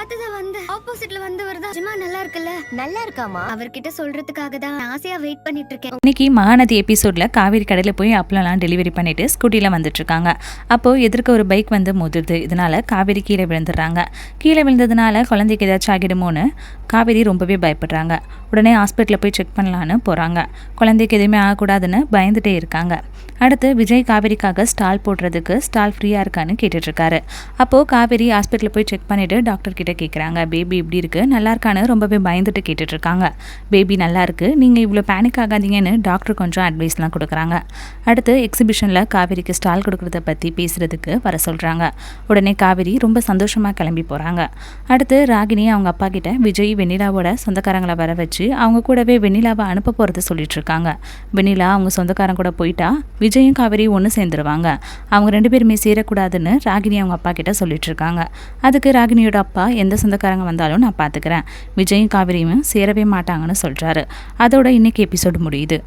பார்த்தத வந்து ஆப்போசிட்ல வந்து வருதா நிஜமா நல்லா இருக்குல்ல. நல்லா இருக்காமா? அவர்கிட்ட சொல்றதுக்காக தான் ஆசையா வெயிட் பண்ணிட்டு இருக்கேன். இன்னைக்கு மகாநதி எபிசோட்ல காவேரி கடையில் போய் அப்பளம்லாம் டெலிவரி பண்ணிட்டு ஸ்கூட்டியில் வந்துட்டு இருக்காங்க. அப்போ எதிர்க்க ஒரு பைக் வந்து மோதுது. இதனால காவேரி கீழே விழுந்துடுறாங்க. கீழே விழுந்ததுனால குழந்தைக்கு ஏதாச்சும் ஆகிடுமோன்னு காவேரி ரொம்பவே பயப்படுறாங்க. உடனே ஹாஸ்பிட்டலில் போய் செக் பண்ணலான்னு போகிறாங்க. குழந்தைக்கு எதுவுமே ஆகக்கூடாதுன்னு பயந்துட்டே இருக்காங்க. அடுத்து விஜய் காவேரிக்காக ஸ்டால் போடுறதுக்கு ஸ்டால் ஃப்ரீயாக இருக்கான்னு கேட்டுட்ருக்காரு. அப்போது காவேரி ஹாஸ்பிட்டலில் போய் செக் பண்ணிவிட்டு டாக்டர் கிட்ட கேட்குறாங்க, பேபி இப்படி இருக்குது, நல்லா இருக்கான்னு ரொம்பவே பயந்துட்டு கேட்டுட்ருக்காங்க. பேபி நல்லா இருக்குது, நீங்கள் இவ்வளோ பேனிக் ஆகாதீங்கன்னு டாக்டர் கொஞ்சம் அட்வைஸ்லாம் கொடுக்குறாங்க. அடுத்து எக்ஸிபிஷனில் காவேரிக்கு ஸ்டால் கொடுக்குறத பற்றி பேசுகிறதுக்கு வர சொல்கிறாங்க. உடனே காவேரி ரொம்ப சந்தோஷமாக கிளம்பி போகிறாங்க. அடுத்து ராகினி அவங்க அப்பா கிட்ட விஜய் வெண்ணிலாவோட சொந்தக்காரங்களை வர வச்சு அவங்க கூடவே வெண்ணிலாவை அனுப்ப போகிறத சொல்லிட்டு இருக்காங்க. வெண்ணிலா அவங்க சொந்தக்காரங்க கூட போயிட்டா விஜயும் காவேரி ஒன்று சேர்ந்துருவாங்க. அவங்க 2 பேருமே சேரக்கூடாதுன்னு ராகினி அவங்க அப்பா கிட்ட சொல்லிட்டு இருக்காங்க. அதுக்கு ராகினியோட அப்பா, எந்த சொந்தக்காரங்க வந்தாலும் நான் பார்த்துக்கிறேன், விஜயும் காவேரியும் சேரவே மாட்டாங்கன்னு சொல்கிறாரு. அதோட இன்னைக்கு எபிசோடு முடியுது.